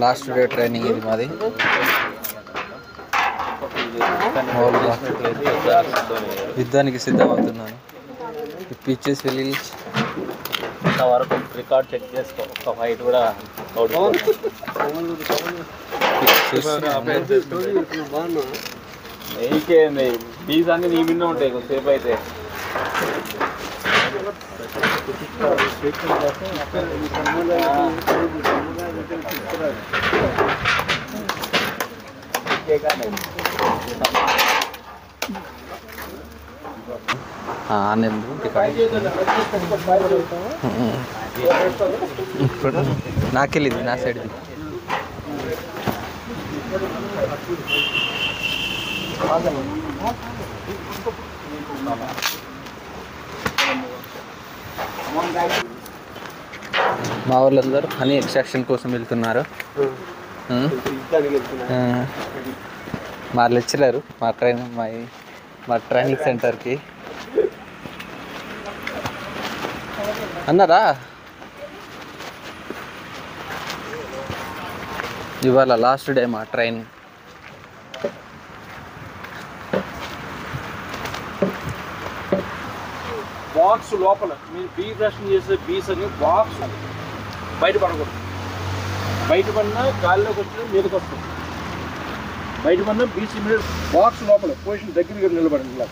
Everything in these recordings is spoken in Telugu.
లాస్ట్ డే ట్రైనింగ్ ఇది మాది. యుద్ధానికి సిద్ధమవుతున్నాను. పిచ్చెస్ వెళ్ళి వరకు రికార్డ్ చెక్ చేసుకో. ఒక ఫైట్ కూడా ఏకేంది బీజ్ అన్ని నీ మిన్న ఉంటాయి కొద్దిసేపు అయితే. నాకెళ్ళింది నా సైడ్ది. మా వాళ్ళందరూ హనీ ఎక్స్ట్రాక్షన్ కోసం వెళ్తున్నారు. మా లెక్చరర్ మా ట్రైనింగ్ సెంటర్కి అన్నారా ఇవాళ లాస్ట్ డే మా ట్రైనింగ్. బాక్స్ లోపల మీరు బీ బ్రషింగ్ చేసే బీస్ అని బాక్స్ బయట పడకూడదు. బయట పడినా గాలిలోకి వచ్చి మీదకి వస్తుంది. బయట పడినా బీస్ బాక్స్ లోపల పొజిషన్ దగ్గరగా నిలబడండి.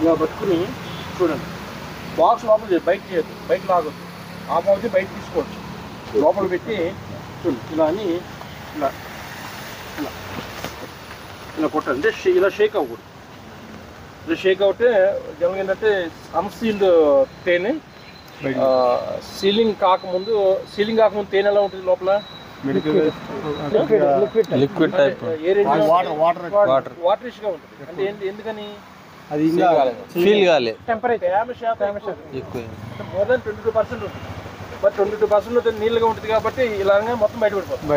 ఇలా పట్టుకుని చూడండి. బాక్స్ లోపల బయట చేయొద్దు, బయట లాగొద్దు. ఆపోతే బయట తీసుకోవచ్చు. లోపల పెట్టి చూడండి. ఇలా అని ఇలా ఇలా ఇలా కొట్టండి. అంటే ఇలా షేక్ అవ్వకూడదు. ఇలా షేక్ అవుతే జనరల్గా ఏంటంటే అన్సీల్డ్ తేనె సీలింగ్ కాకముందు తేనె ఎలా ఉంటుంది లోపల? లిక్విడ్ టైప్ వాటరిష్గా ఉంటుంది. అంటే ఎందుకని? అది ఫీల్ కాలే. ఎక్కువ మోర్ దాన్ 22% ఉంటుంది. బట్ 22% నీళ్ళగా ఉంటుంది కాబట్టి ఇలాగా మొత్తం బయటపడిపోతుంది.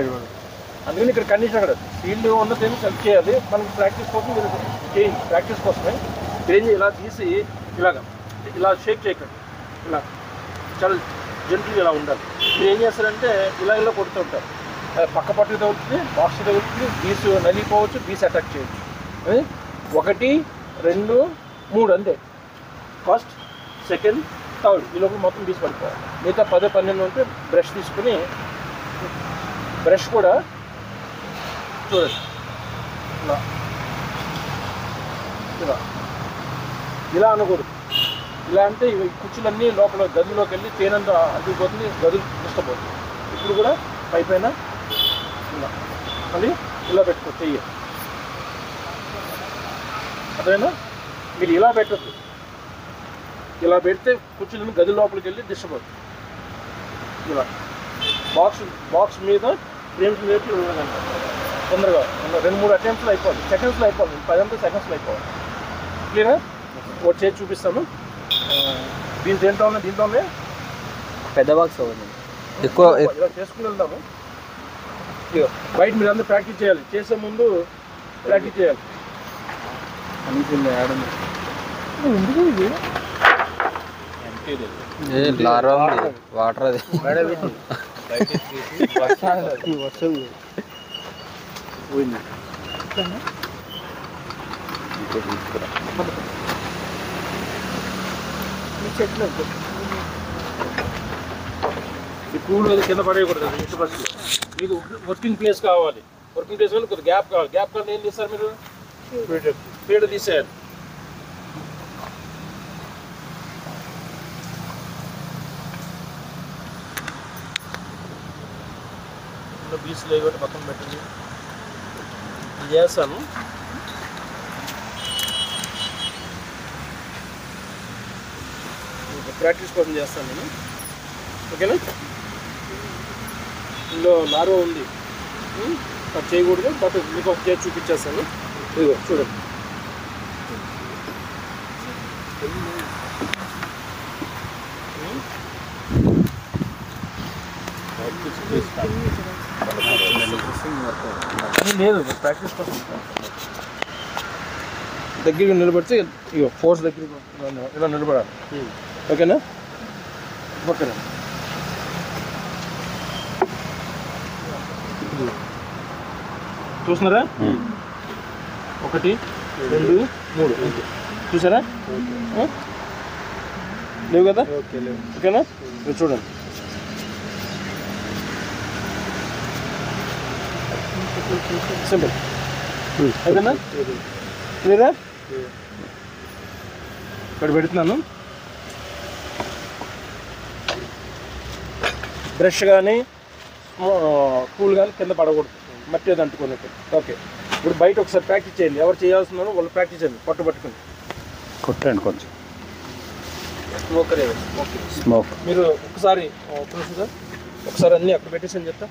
అందుకని ఇక్కడ కండిషన్ అక్కడ ఫీల్డ్ ఉన్న తేనె సెలెక్ట్ చేయాలి. మనకి ప్రాక్టీస్ కోసం మీరు చేయండి. ప్రాక్టీస్ కోసమే మీరు ఇలా తీసి ఇలా షేక్ చేయకండి. ఇలా చాలా జంతువులు ఇలా ఉండాలి. మీరు ఏం చేస్తారంటే ఇలా కొడుతూ ఉంటారు. పక్క పట్టుకు తగులుతుంది, బాక్స్ తగులుతుంది, బీస్ నలిగిపోవచ్చు, బీస్ అటాక్ చేయొచ్చు. 1, 2, 3 అంతే. ఫస్ట్, సెకండ్, థర్డ్ ఈ లోపల మొత్తం బీస్ పడిపోవాలి. మిగతా 10, 12 ఉంటే బ్రష్ తీసుకుని బ్రష్ కూడా చూడండి ఇలా అనకూడదు. ఇలా అంటే ఇవి కుచ్చులన్నీ లోపల గదిలోకి వెళ్ళి తేనంతా అంటుకుపోతుంది, గదులు నష్టపోతుంది. ఇప్పుడు కూడా పైపైన ఇలా మళ్ళీ ఇలా పెట్టుకో చెయ్యి. అదేనా? మీరు ఇలా పెట్టద్దు. ఇలా పెడితే కుచ్చులన్నీ గది లోపలికి వెళ్ళి డిస్టర్బ్ అవుతుంది. ఇలా బాక్స్ మీద ఫ్రేమ్స్ మీద తొందరగా 2-3 అటెంప్ట్స్లో అయిపోవాలి. సెకండ్స్లో అయిపోవాలి. 10 సెకండ్స్లో అయిపోవాలి. క్లియరా? ఒకటి చేసి చూపిస్తాను. దీంట్లోనే పెద్ద బాక్స్ అవ్వండి. ఎక్కువ ఇలా చేసుకుని వెళ్దాము. బయట మీరు అందరూ ప్రాక్టీస్ చేయాలి. చేసే ముందు ప్రాక్టీస్ చేయాలి. వాటర్ అది ఇప్పుడు కింద పడేయకూడదు. ఫస్ట్ మీకు వర్కింగ్ ప్లేస్ కావాలి. వర్కింగ్ ప్లేస్ కొద్దిగా గ్యాప్ కావాలి. గ్యాప్ కావాలి ఏం చేస్తారు మీరు? పీడ తీసేయాలి. బీస్ లేకపోతే పక్కన పెట్టండి. ఇది చేస్తాను. ప్రాక్టీస్ కోసం చేస్తాను నేను. ఓకేనా? ఇందులో లార్వా ఉంది, కట్ చేయకూడదు. బట్ మీకు ఒక చేసి చూపించేస్తాను. ఇదిగో చూడండి. లేదు ప్రాక్టీస్ కోసం దగ్గరగా నిలబడితే ఇగో ఫోర్స్ దగ్గర ఇలా నిలబడాలి. ఓకేనా? ఓకేనా? చూస్తున్నారా? 1 2 3 అంతే. చూసారా? లేవు కదా? ఓకేనా? మీరు చూడండి. సింపుల్. అయిపోయిందా? క్లియరా? ఇక్కడ పెడుతున్నాను. బ్రష్ కానీ పూలు కానీ కింద పడకూడదు, మట్టి అది అంటుకున్నట్టు. ఓకే, ఇప్పుడు బయట ఒకసారి ప్రాక్టీస్ చేయండి. ఎవరు చేయాల్సిందో వాళ్ళు ప్రాక్టీస్ చేయండి. పట్టుకుని కొట్టండి కొంచెం స్మోకర్. Okay, smoke. మీరు ఒకసారి ఒకసారి అన్నీ అక్కడ పెట్టేసి అని చెప్తా.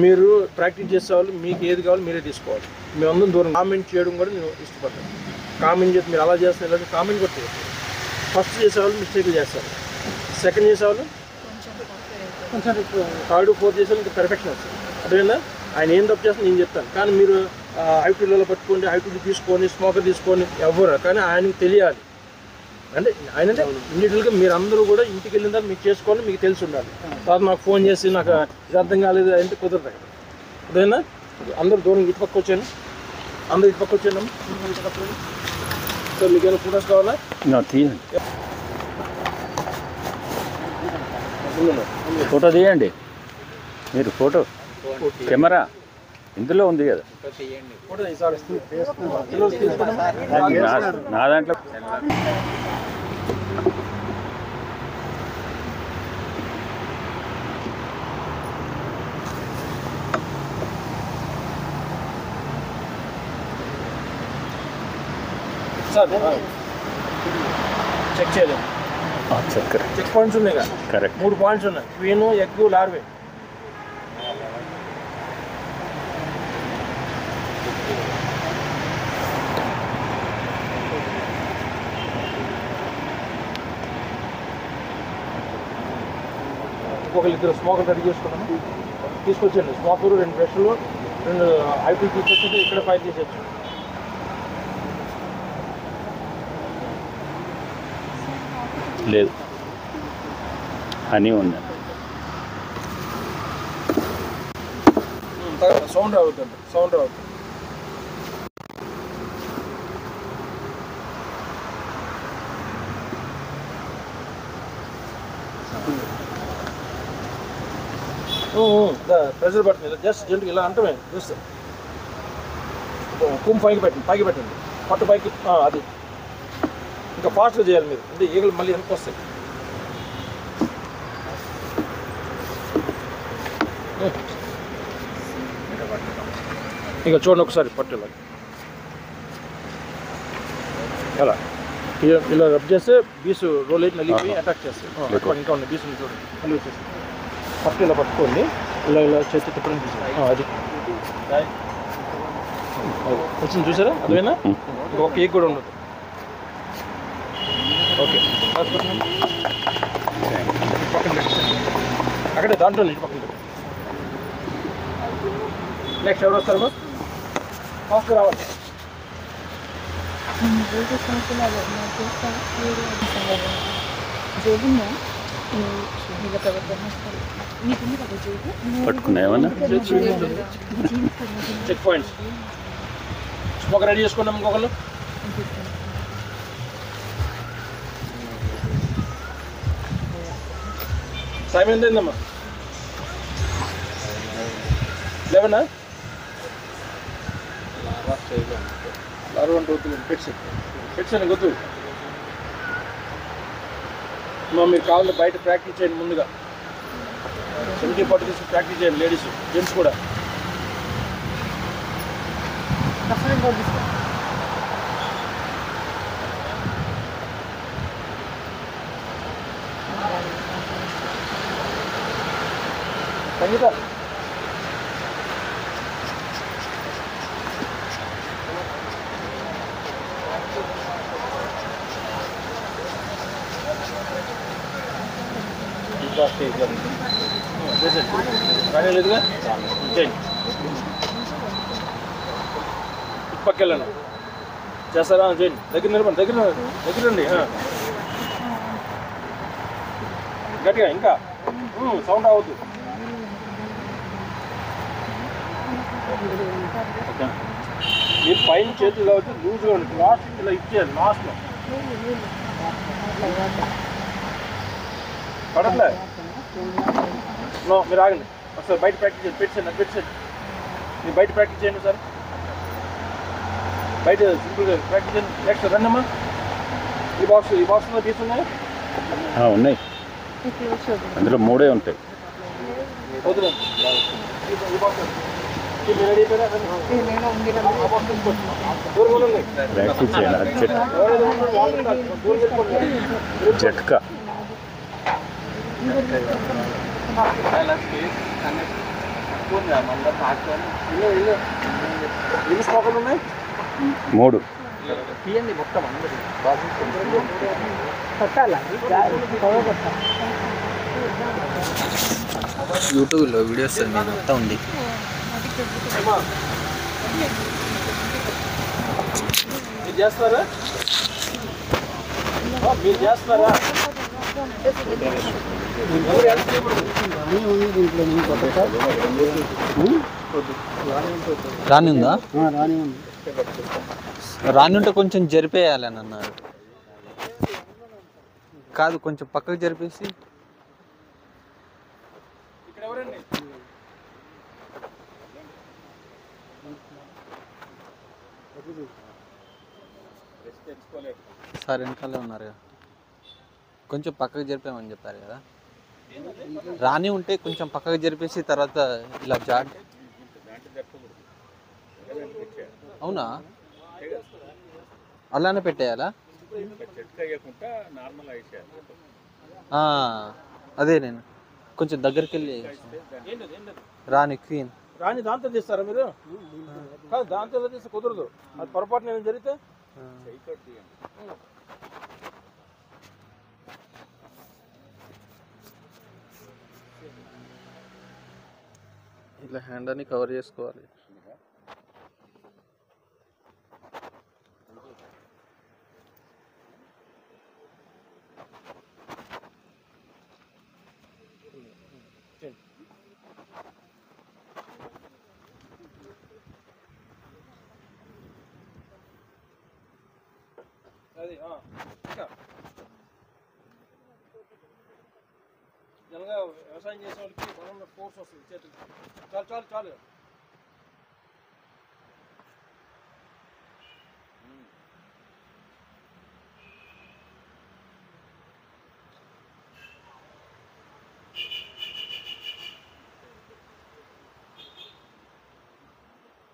మీరు ప్రాక్టీస్ చేసేవాళ్ళు మీకు ఏది కావాలో మీరే తీసుకోవాలి. మేమందరం దూరం కామెంట్ చేయడం కూడా నేను ఇష్టపడతాను. కామెంట్ చేసి మీరు అలా చేస్తున్నారు లేదా కామెంట్ కూడా చేయదు. ఫస్ట్ చేసేవాళ్ళు మిస్టేక్లు చేస్తారు, సెకండ్ చేసేవాళ్ళు కొంచెం, థర్డ్ ఫోర్త్ చేసేవాళ్ళు ఇంకా పెర్ఫెక్షన్ వస్తుంది. అదేనా ఆయన ఏం తప్పు చేస్తాను నేను చెప్తాను, కానీ మీరు ఐటీలలో పట్టుకోండి, ఐటీ తీసుకొని స్మోకర్ తీసుకొని ఎవరు, కానీ ఆయనకి తెలియాలి. అంటే ఆయన అంటే ఇన్నిటిగా మీరు అందరూ కూడా ఇంటికి వెళ్ళిన తర్వాత మీకు చేసుకోవాలి, మీకు తెలిసి ఉండాలి. తర్వాత నాకు ఫోన్ చేసి నాకు ఇది అర్థం కాలేదు అంటే కుదరదు. అదేనా అందరూ దూరం ఇటుపక్క వచ్చాను, అందరూ ఇటుపక్క వచ్చాను. సార్ మీకు ఏమైనా ఫోటోస్ కావాలా? ఫోటో తీయండి మీరు. ఫోటో కెమెరా ఇందులో ఉంది కదా నా దాంట్లో. సార్ చెక్ చేయలేదు. చెక్ పాయింట్స్ ఉన్నాయి కదా, కరెక్ట్. 3 పాయింట్స్ ఉన్నాయి. Queen, egg, larvae. ఇద్దరు స్మోకర్ రెడీ చేసుకున్నాము, తీసుకొచ్చాను. స్మోకరు 2 బ్రష్లు 2 ఐపీ తీసుకొచ్చి ఇక్కడ ఫైల్ చేసేచ్చు. లేదు హనీ ఉంది. సౌండ్ రావద్దండి, సౌండ్ రావద్దు. ప్రెషర్ పడుతుంది. జస్ట్ జంటు ఇలా అంటమే. జస్ట్ కుమ్ పైకి పెట్టండి, పట్టు పైకి. అది ఇంకా ఫాస్ట్గా చేయాలి మీరు, అంటే ఈగలు మళ్ళీ వెనక్కి వస్తాయి. ఇంకా చూడండి ఒకసారి పట్టు ఇలా ఇలా రబ్ చేస్తే బీసు రోల్ అయితే నలిగిపోయి అటాక్ చేస్తాయి. ఇంకా ఉన్నాయి బీసులు చూడండి, మళ్ళీ వచ్చేసి పట్టు ఇలా పట్టుకోండి. ఇలా చేస్తే తిప్పడం తీసుకోండి. అది వచ్చింది చూసారా? అదేనా? ఇంకొక కేక్ కూడా ఉండదు. ఓకే, అక్కడే దాంట్లో ఇటు పక్కన. నెక్స్ట్ ఎవరు వస్తారు? ఫాస్ట్ రావాలి. పట్టుకున్నా ఏమన్నా? చెక్ పాయింట్స్ స్మోకర్ రెడీ చేసుకున్నాం. ఇంకొకళ్ళు టైం ఎంత అయిందమ్మా? 11 పెట్టండి గొద్దు. మీరు కావాలంటే బయట ప్రాక్టీస్ చేయండి. ముందుగా 70-40 తీసుకుని ప్రాక్టీస్ చేయండి. లేడీస్, జెంట్స్ కూడా. సంగీత కానీ లేదుగా చేయండి. పక్క వెళ్ళండి. చేస్తారా? చేయండి. దగ్గర నిలబడి దగ్గరండి. గట్టిగా ఇంకా సౌండ్ అవ్వద్దు. మీరు పైన చేతులు కాబట్టి లూజ్గా ఉంటుంది. లాస్ట్ ఇలా ఇచ్చేయాలి. లాస్ట్లో పడట్లే. నో, మీరు ఆగండి. ఒకసారి బయట ప్రాక్టీస్ చేయండి. పెట్టండి. మీరు బయట ప్రాక్టీస్ చేయండి సార్. బయట సింపుల్గా ప్రాక్టీస్ చేయండి. నెక్స్ట్ రండమ్మా. ఈ బాక్స్లో తీసుకున్నాయి ఉన్నాయి, అందులో 3 ఉంటాయి. వద్దు ఈ బాక్స్ మీరు రెడీ అయిపోయారా? ప్రాక్టీస్ చేయాలి. జట్కా ఎన్ని స్టాకులు ఉన్నాయి? 3. తీయండి మొత్తం అందరూ యూట్యూబ్లో వీడియోస్ మొత్తం ఉంది. మీరు చేస్తారా? మీరు చేస్తారా? రాని ఉందా? రాని ఉంటే కొంచెం జరిపేయాలని అన్నారు. కాదు, కొంచెం పక్కకు జరిపేసి. ఇక్కడ ఎవరండి? సార్ వెనకాలే ఉన్నారు కదా, కొంచెం పక్కకు జరిపామని చెప్పారు కదా. రాని ఉంటే కొంచెం పక్కకు జరిపేసి తర్వాత ఇలా జాడ్. అవునా, అలానే పెట్టేయాలా? అదే నేను కొంచెం దగ్గరికి వెళ్ళి రాని క్వీన్ రాని దాంతో తీస్తారా మీరు? కాదు, దాంతో తీస్తే కుదరదు. అది పొరపాటు నేను జరిగితే ఇట్లా హ్యాండ్ అని కవర్ చేసుకోవాలి. అది ఇంకా జనగా వ్యవసాయం చేసే వాళ్ళకి బలంగా ఫోర్స్ వస్తుంది చేతులు. చాలు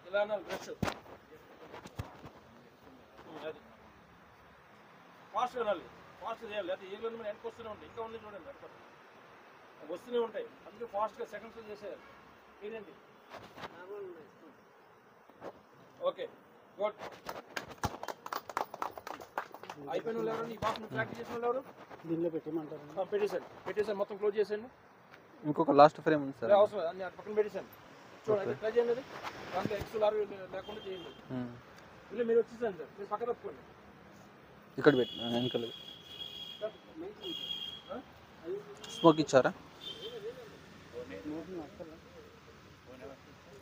ఇలా అన్నారు బ్రష్. అది ఫాస్ట్ వినాలి, ఫాస్ట్ చేయాలి. అయితే ఏళ్ళు మీరు వెనక్కి వస్తూనే ఉంటాయి. ఇంకా ఉన్నాయి చూడండి, వెనక వస్తూనే ఉంటాయి. అందుకే ఫాస్ట్గా సెకండ్స్లో చేసేయాలి. మీరేంటి? Okay, good. అయిపోయిన వాళ్ళు ఎవరు? ఈ బాక్స్ ప్రాక్టీస్ చేసిన వాళ్ళు ఎవరు? దీనిలో పెట్టేయమంటారు. పెట్టేసాను మొత్తం క్లోజ్ చేసేయండి. ఇంకొక లాస్ట్ ఫ్రేమ్ ఉంది సార్, అవసరం అన్ని పక్కన పెట్టేసాను. చూడండి, ట్రై చేయండి. అది దాంట్లో ఎక్స్ఎల్ లేకుండా చేయండి. ఇలా మీరు వచ్చేసాను సార్, మీరు పక్కన తప్పుకోండి. ఇక్కడ పెట్టి వెనకాల స్మోక్ ఇచ్చారా?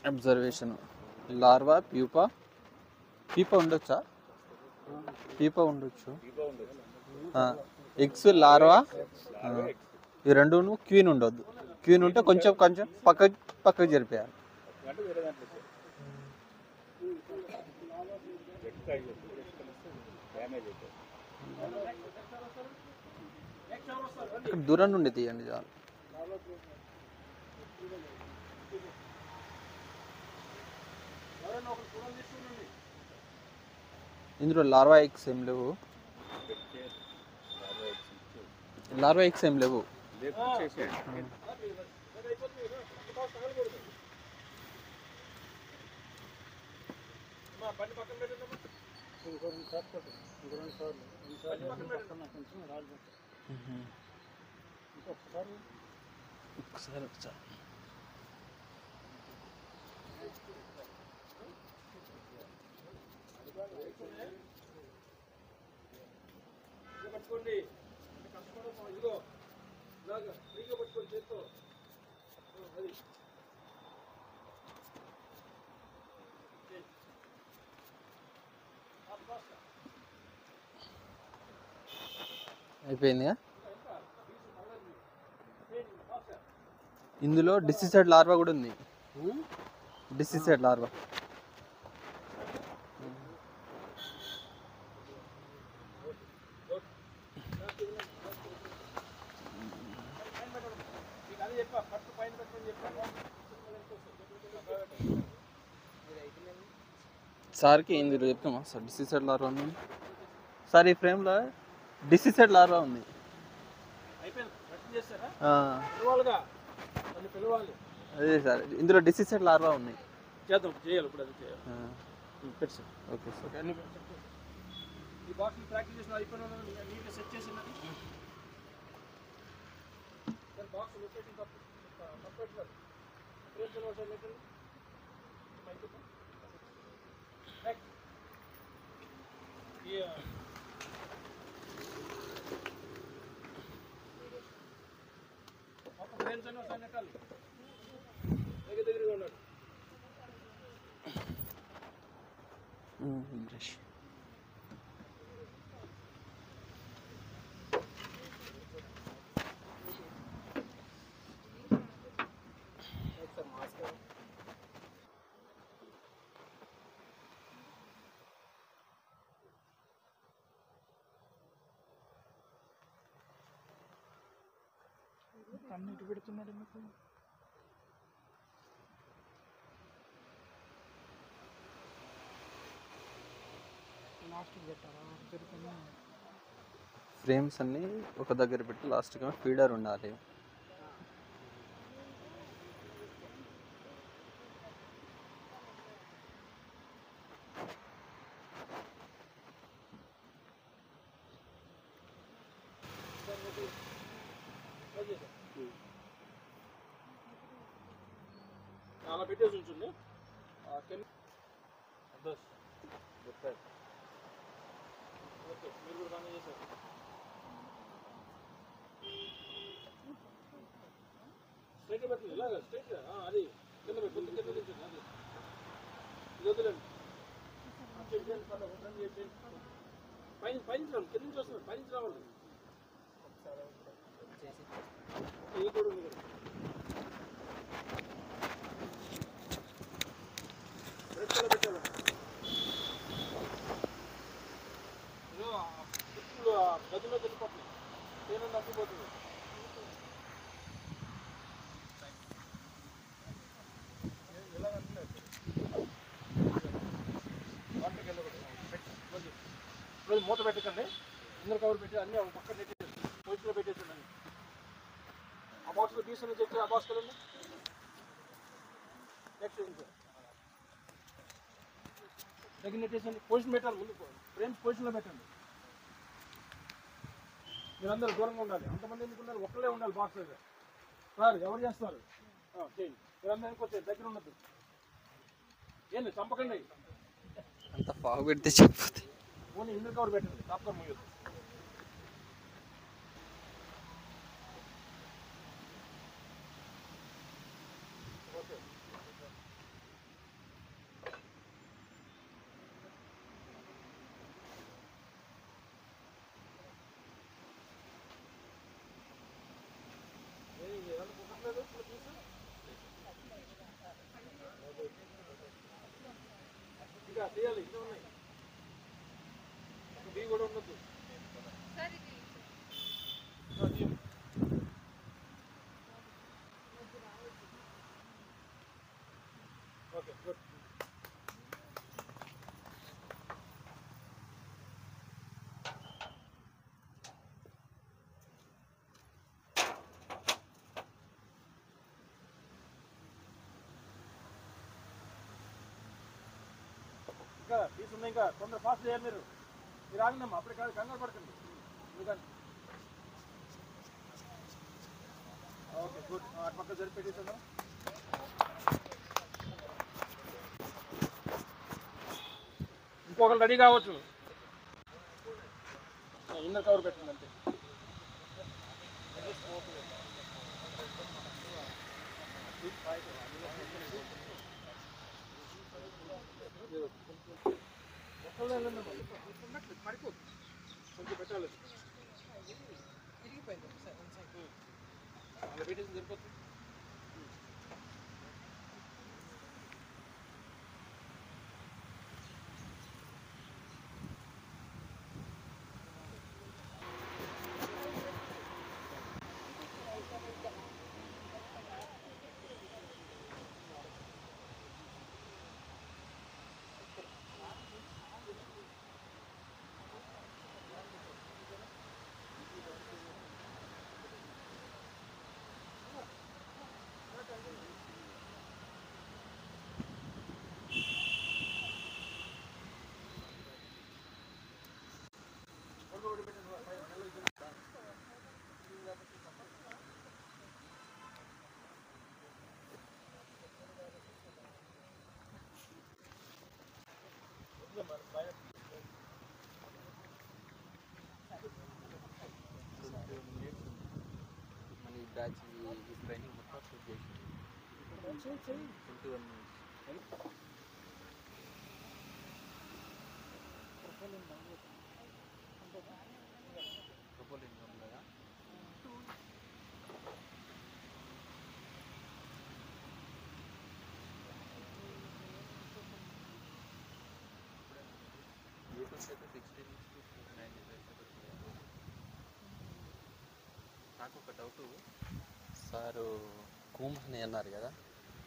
అబ్జర్వేషన్ లార్వా పీపా ఉండొచ్చా? పీపా ఉండొచ్చు. ఎగ్స్ లార్వా ఈ రెండును క్వీన్ ఉండొద్దు. క్వీన్ ఉంటే కొంచెం పక్కకు జరిపేయాలి. దూరం నుండి తీయండి చాలు. ఇందులో లార్వా ఎగ్స్ ఏం లేవు. ఒకసారి పట్టుకోండి, కష్టపడ ఇదిగో ఇలాగా ఫ్రీగా పట్టుకోండి చేత్తో. అది అయిపోయిందిగా. ఇందులో డిసిసైడ్ లార్వా కూడా ఉంది. డిసిసైడ్ లార్వా. సార్కి ఇందులో చెప్తామా సార్? డిసిసైడ్ లార్వా ఉంది సార్. ఈ ఫ్రేమ్లో డిసిసైడ్ లార్వా ఉంది. అదే సార్, ఇందులో డిసిసైడ్ లార్వా ఉంది. చేద్దాం, చేయాలి ఇప్పుడు, అది చేయాలి. పెట్టు. Okay sir. అన్ని ఈ బాక్స్ ప్యాకింగ్ చేసిన అయిపోయిన నీట్గా సెట్ చేసినది సార్. బాక్స్ లొకేషన్ తప్పు పెట్టాలి. ఫ్రేమ్ సార్ పెట్టండి. మొత్తం ఫ్రేమ్స్ అన్నీ ఒకసారి నెట్టాలి. దగ్గరగా ఉన్నాడు. బ్రష్. అన్ని ఇటు పెడుతున్నాడు ఎందుకు? ఫ్రేమ్స్ అన్నీ ఒక దగ్గర పెట్టి లాస్ట్గా ఫీడర్ ఉండాలి. అలా పెట్టేసి ఉంచండి. ఓకే, మీరు కూడా బాగా చేశారు. స్ట్రైట్ పెట్టండి, ఇలాగా స్ట్రైట్. అది కింద పెట్టి కింద తెచ్చింది. అది ఇది వద్దులేండి. పైన పైన రావాలి, కింద నుంచి వస్తున్నారు, పైన రావాలి. ఇది కూడా ఉంది కదా. పెట్టాలి. ఇప్పుడు గదిలో వెళ్ళిపోతుంది, తేనె నప్పిపోతుంది. రోజు మూత పెట్టకండి, ఇందరు కవర్ పెట్టి అన్నీ ఒక పక్కన పొజిషన్లో పెట్టేసిండి. ఆ బాక్స్లో తీసుకుని చెప్తే ఆ బాక్స్ కదండి. నెక్స్ట్ దగ్గర నెట్టేసండి. పొజిషన్ పెట్టాలి, ముందు ఫ్రేమ్స్ పొజిషన్లో పెట్టండి. మీరందరూ దూరంగా ఉండాలి. అంతమంది ఎందుకు ఉండాలి? ఒక్కళ్ళే ఉండాలి బాక్స్ దగ్గర. సార్ ఎవరు చేస్తారు? చేయండి. మీరందరూ ఇంకొచ్చారు, దగ్గర ఉండద్దు. ఏంది చంపకండి. అంత ఫాగ్ పెడితే చెప్పదు. ఓన్లీ ఇందులో కవర్ పెట్టండి, టాప్ కవర్ ముయ్యొద్దు. ఓకే. ఇంకా చేయాలి, ఇంకా ఉన్నాయి. బీ కూడా ఉండద్దు. Okay, good. ఇంకా తీసుకున్నా, ఇంకా తొందర ఫాస్ట్ చేయాలి. మీరు ఆగినమ్మా, అప్పుడే కాదు, కంగారు పడకండి. ఎందుకంటే ఓకే, గుడ్. అటు పక్క జరిపెట్టేసాను. ఇంకొకరు రెడీ కావచ్చు. ఇన్నర్ కవర్ పెట్టండి అంతే. పడిపోతుంది, కొంచెం పెట్టాలి. పెట్టేసి సరిపోతుంది. మన ఈ బ్యాచ్ ఈ ట్రైనింగ్ మొత్తం షూట్ చేసింది 21 minutes. ప్రొపోలింగ్ ఉందా? యూట్యూబ్ అయితే 16 to 95. నాకు ఒక డౌట్, సారు కూమ్ అని అన్నారు కదా,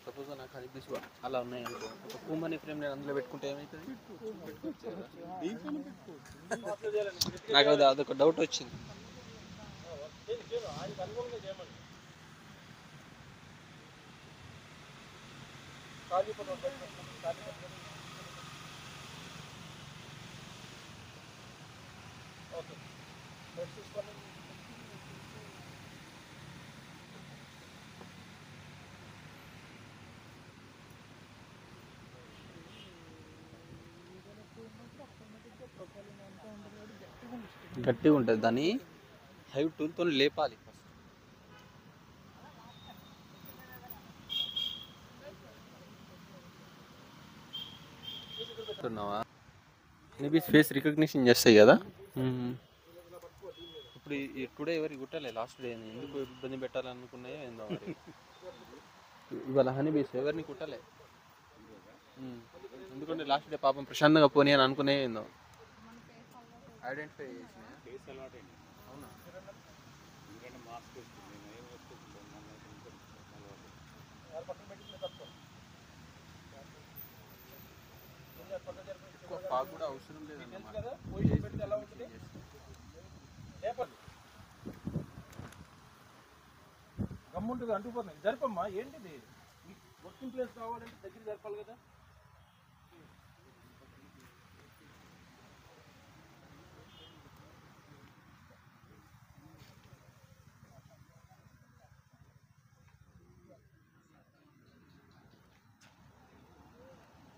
సపోజ్ నాకు అది బిస్ అలా ఉన్నాయి అనుకో, ఒక కూమ్ అనే ఫ్రేమ్ నేను అందులో పెట్టుకుంటే ఏమవుతుంది? నాకు అదొక డౌట్ వచ్చింది. గట్టిగా ఉంటుంది, దాన్ని హై టూల్తో లేపాలి ఫస్ట్. మేబీ ఫేస్ రికగ్నిషన్ చేస్తాయి కదా. ఇప్పుడు ఈ టుడే ఎవరికి కుట్టలే, లాస్ట్ డే ఎందుకు ఇబ్బంది పెట్టాలనుకున్నాయో ఏందో మరి. ఇవాళ హనీ బీస్ ఎవరిని కుట్టలే, ఎందుకంటే లాస్ట్ డే పాపం ప్రశాంతంగా పోనీ అని అనుకునే ఏందో ఐడెంటిఫై చేసిన. అవునా? ఎక్కువ పాకు కూడా అవసరం లేదన్నమాట. గమ్ముంటుంది అంటుకుపోతుంది. జరపమ్మా, ఏంటిది వర్కింగ్ ప్లేస్ కావాలంటే దగ్గర జరపాలి కదా.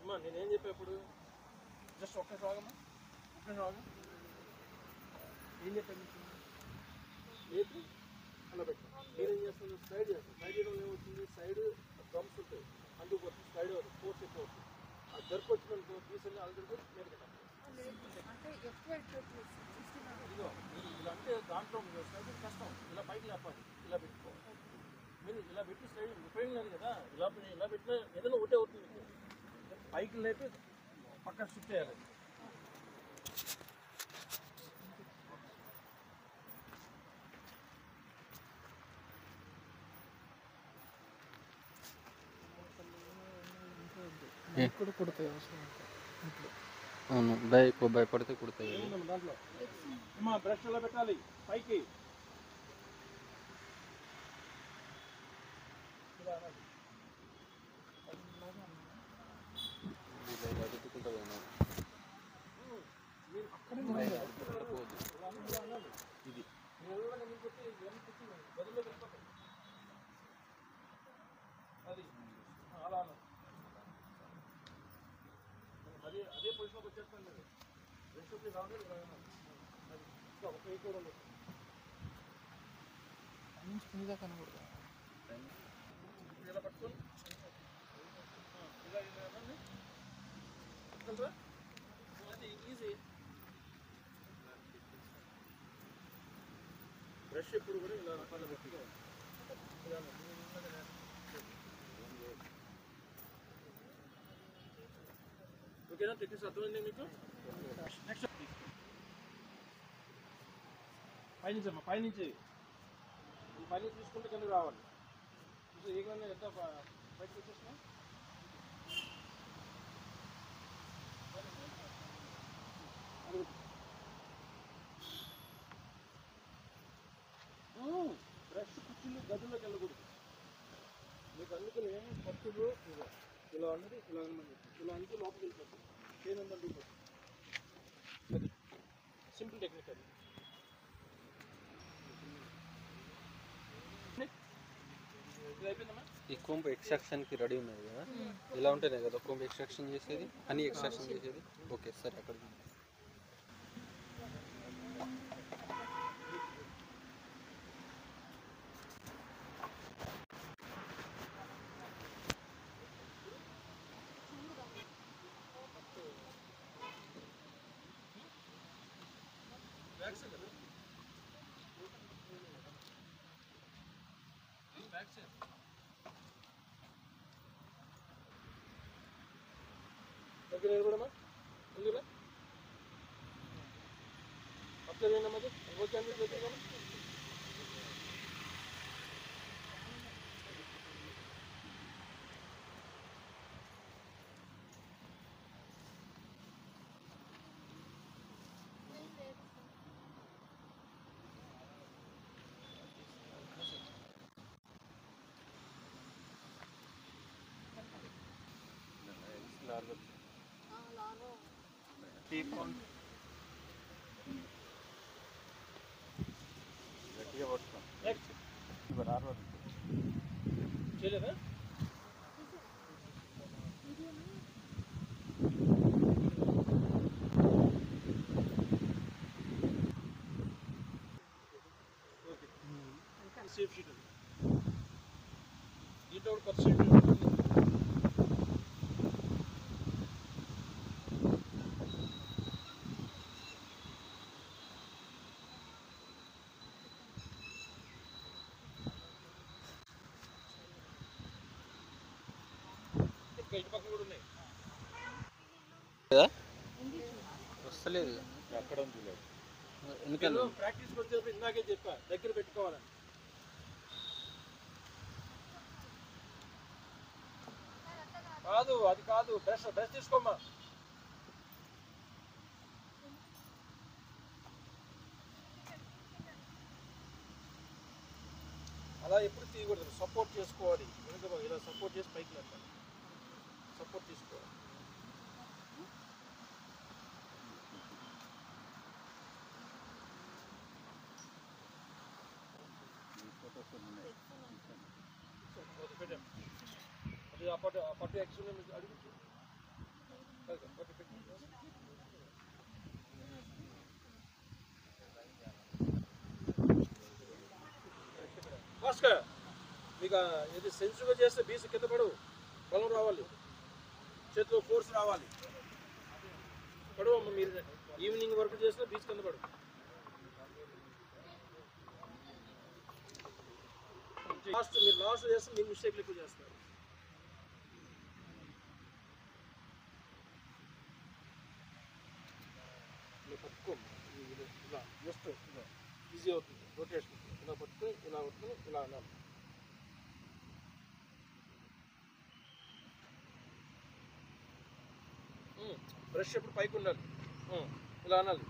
అమ్మా నేనేం చెప్పా ఇప్పుడు, జస్ట్ ఒక్క సాగమ్మా, ఒక్క సాగం. ఏం చెప్పాను ఏపీ అలా పెట్టు. నేనేం చేస్తాను, స్లైడ్ చేస్తాను. స్లైడ్ చేయడం ఏమవుతుంది, సైడ్ డ్రమ్స్ ఉంటాయి, అందుకు వస్తుంది స్లైడ్ అవుతుంది, ఫోర్స్ ఎక్కువ అవుతుంది. ఆ జరుపు వచ్చిన పీసులు ఆల్రెడీ మీద ఇదిగో ఇలా అంటే దాంట్లో స్లైడ్ కష్టం. ఇలా పైకి లేపాలి, ఇలా పెట్టుకోవాలి. మీరు ఇలా పెట్టి స్లైడ్ ఉపయోగం లేదు కదా. ఇలా పెట్టినా ఏదైనా ఒకటే అవుతుంది. పైకి లేపి పక్కన షిఫ్ట్ చేయాలి. అవును, భయపడితే కుడతాయి. దాంట్లో అమ్మా బ్రష్ ఎలా పెట్టాలి, పైకి ఇది అది అలా అదే అదే పొజిషన్లోకి వచ్చేస్తాను నేను. రెస్ట్ రావడం అది ఒక కూడా మీద కనబడదు. ఇలా పట్టుకొని ఇలా అది ఈజీ. బ్రష్ ఎప్పుడు కూడా ఇలా రకాల గట్టిగా ఓకేనా? టెక్నిక్స్ అర్థమైంది మీకు? నెక్స్ట్ పైనుంచి అమ్మా, పైనుంచి తీసుకుంటే కిందకి రావాలి. ఏమైనా ఎంత బయటకు వచ్చేసినా బ్రష్ కూర్చుని గదుల్లోకి వెళ్ళకూడదు. మీకు అందుకని పట్టులు ఇలా అన్నది ఇలా అన్నది ఇలా అంటే లోపలికి వెళ్ళిపోతుంది. చేయనందండి అది సింపుల్ టెక్నిక్ అది. ఇది అయిపోయిందమ్మా. ఈ కుంభ ఎక్స్ట్రాక్షన్కి రెడీ ఉన్నది కదా, ఇలా ఉంటేనే కదా కుంభ ఎక్స్ట్రాక్షన్ చేసేది, హనీ ఎక్స్ట్రాక్షన్ చేసేది. ఓకే సరే, అక్కడికి బ్యాక్స్ కదా, బ్యాక్స్ దగ్గర నిలబడమ్మా. ఎందుకులే అబ్జర్వ్ అయినా మరి ఓకే అండి. దగ్గర గట్టిగా పట్టుకోం. నెక్స్ట్ చేయలేదా? ఓకే, సేఫ్ షీట్ అది. దీంట్లో కూడా కొత్త షీట్ ఇటు పక్కన కూడా ఉన్నాయి. వస్తలేదు అక్కడ ఉంది లేదు. ఎందుకని ప్రాక్టీస్కి వచ్చేటప్పుడు ఇందాకే చెప్పా దగ్గర పెట్టుకోవాలని. కాదు అది కాదు, బ్రష్ తీసుకోమ్మా. అలా ఎప్పుడు తీయకూడదు, సపోర్ట్ చేసుకోవాలి. వెనుక ఇలా సపోర్ట్ చేసి పైకి లేపాలి, సపోర్ట్ తీసుకోవాలి. అది ఆ పట్టు యాక్చువల్ అడుగుచ్చు. ఫాస్ట్గా మీకు ఇది సెన్సిటివ్గా చేస్తే బీస్ కింద పడు, బలం రావాలి, చేతిలో ఫోర్స్ రావాలి. పడు అమ్మ, మీరు ఈవినింగ్ వర్క్ చేస్తే బీచ్ కింద పడు. మీరు లాస్ట్ చేస్తే మీరు మిస్టేక్లు ఎక్కువ చేస్తారు. పట్టుకో, ఇలా జస్ట్ ఇలా ఈజీ అవుతుంది రొటేషన్. ఇలా పట్టుకుని ఇలా పట్టుకుని ఇలా అనాలి. బ్రష్ ఎప్పుడు పైకి ఉండాలి, ఇలా అనాలి.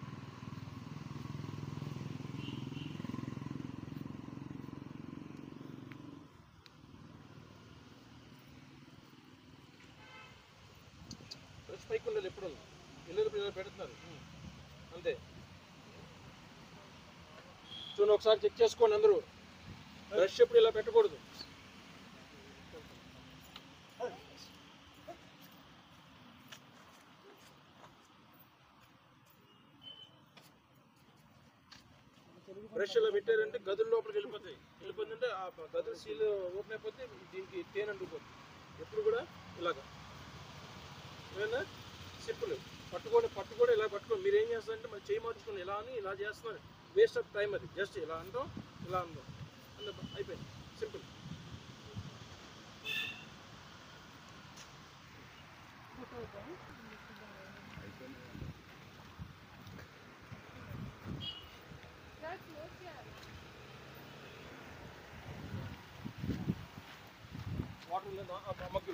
బ్రష్ పైకి ఉండాలి ఎప్పుడు. పిల్లలు పెడుతున్నారు అంతే. చూడండి ఒకసారి చెక్ చేసుకోండి అందరూ. బ్రష్ ఎప్పుడు ఇలా పెట్టకూడదు. బ్రష్ ఇలా పెట్టారంటే గదుల లోపలికి వెళ్ళిపోతుందంటే ఆ గదుల సీల్ ఓపెన్ అయిపోతే దీనికి తేనె అంటుకుపోతుంది. ఎప్పుడు కూడా ఇలాగా ఏమన్నా సింపుల్ పట్టుకోండి ఇలా పట్టుకోండి. మీరు ఏం చేస్తారంటే మరి చేయి మార్చుకోండి, ఇలా అని ఇలా చేస్తున్నారు, వేస్ట్ ఆఫ్ టైం. అది జస్ట్ ఇలా అంటాం, ఇలా అందాం, అయిపోయింది, సింపుల్. వాటర్ అమ్మకి